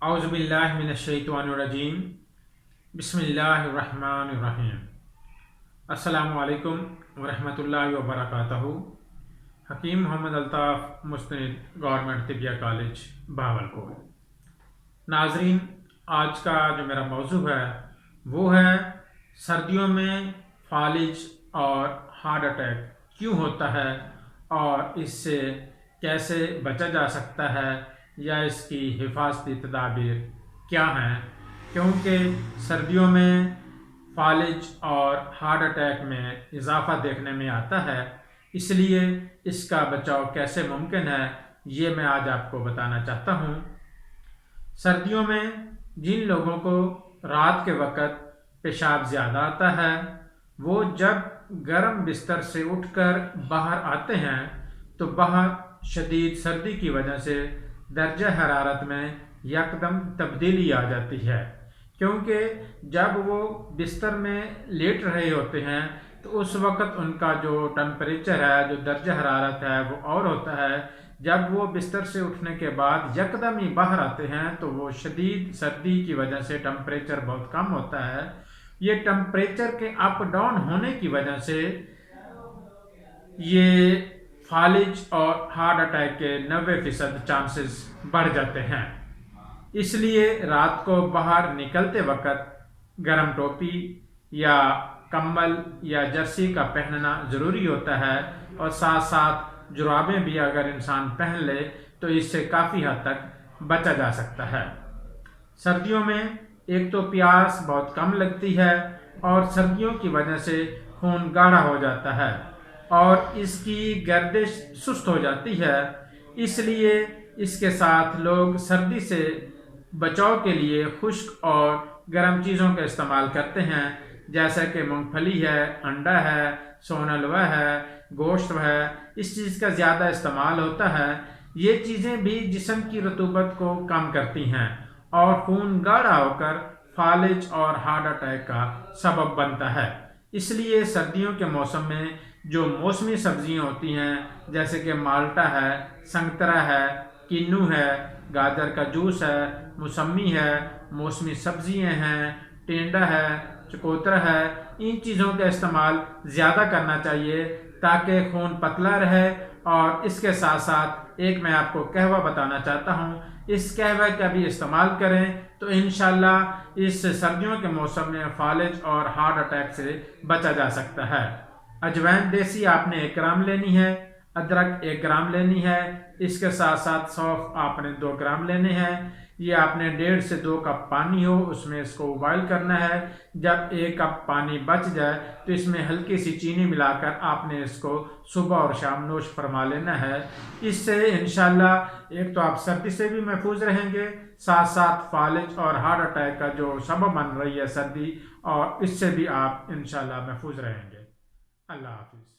اعوذ باللہ من الشیطان الرجیم بسم اللہ الرحمن الرحیم۔ السلام علیکم ورحمۃ اللہ وبرکاتہ۔ حکیم محمد الطاف مستند گورنمنٹ طبیہ کالج بہاولپور۔ ناظرین، آج کا جو میرا موضوع ہے وہ ہے سردیوں میں فالج اور ہارٹ اٹیک کیوں ہوتا ہے اور اس سے کیسے بچا جا سکتا ہے یا اس کی حفاظتی تدابیر کیا ہیں، کیونکہ سردیوں میں فالج اور ہارٹ اٹیک میں اضافہ دیکھنے میں آتا ہے۔ اس لیے اس کا بچاؤ کیسے ممکن ہے یہ میں آج آپ کو بتانا چاہتا ہوں۔ سردیوں میں جن لوگوں کو رات کے وقت پیشاب زیادہ آتا ہے وہ جب گرم بستر سے اٹھ کر باہر آتے ہیں تو باہر شدید سردی کی وجہ سے درجہ حرارت میں یکدم تبدیلی آ جاتی ہے، کیونکہ جب وہ بستر میں لیٹ رہے ہوتے ہیں تو اس وقت ان کا جو ٹمپریچر ہے، جو درجہ حرارت ہے وہ اور ہوتا ہے۔ جب وہ بستر سے اٹھنے کے بعد یکدم ہی باہر آتے ہیں تو وہ شدید سردی کی وجہ سے ٹمپریچر بہت کم ہوتا ہے۔ یہ ٹمپریچر کے اپ ڈاؤن ہونے کی وجہ سے یہ فالج اور ہارٹ اٹیک کے 90% چانسز بڑھ جاتے ہیں۔ اس لیے رات کو باہر نکلتے وقت گرم ٹوپی یا کمبل یا جرسی کا پہننا ضروری ہوتا ہے، اور ساتھ ساتھ جرابیں بھی اگر انسان پہن لے تو اس سے کافی حد تک بچا جا سکتا ہے۔ سردیوں میں ایک تو پیاس بہت کم لگتی ہے اور سردیوں کی وجہ سے خون گاڑھا ہو جاتا ہے اور اس کی گردش سست ہو جاتی ہے۔ اس لیے اس کے ساتھ لوگ سردی سے بچاؤ کے لیے خشک اور گرم چیزوں کا استعمال کرتے ہیں، جیسا کہ مونگ پھلی ہے، انڈا ہے، سون حلوہ ہے، گوشت ہے۔ اس چیز کا زیادہ استعمال ہوتا ہے۔ یہ چیزیں بھی جسم کی رطوبت کو کم کرتی ہیں اور خون گاڑھا ہو کر فالج اور ہارٹ اٹیک کا سبب بنتا ہے۔ اس لیے سردیوں کے موسم میں جو موسمی سبزیاں ہوتی ہیں جیسے کہ مالٹا ہے، سنگترا ہے، کینو ہے، گاجر کا جوس ہے، موسمی ہے، موسمی سبزیاں ہیں، ٹینڈا ہے، چکوترا ہے، ان چیزوں کا استعمال زیادہ کرنا چاہیے تاکہ خون پتلا رہے۔ اور اس کے ساتھ ساتھ ایک میں آپ کو قہوہ بتانا چاہتا ہوں، اس قہوہ کا بھی استعمال کریں تو انشاءاللہ اس سردیوں کے موسم میں فالج اور ہارٹ اٹیک سے بچا جا سکتا ہے۔ اجوائن دیسی آپ نے 1 گرام لینی ہے، ادرک 1 گرام لینی ہے، اس کے ساتھ ساتھ سونف آپ نے 2 گرام لینے ہیں۔ یہ آپ نے 1.5 سے 2 کپ پانی ہو اس میں اس کو ابوائل کرنا ہے۔ جب 1 کپ پانی بچ جائے تو اس میں ہلکی سی چینی ملا کر آپ نے اس کو صبح اور شام نوش فرما لینا ہے۔ اس سے انشاءاللہ ایک تو آپ سردی سے بھی محفوظ رہیں گے، ساتھ ساتھ فالج اور ہارٹ اٹیک کا جو سبب بن رہی ہے سردی، اور اس سے بھی آپ انشاءاللہ محفوظ رہیں گے۔ اللہ حافظ۔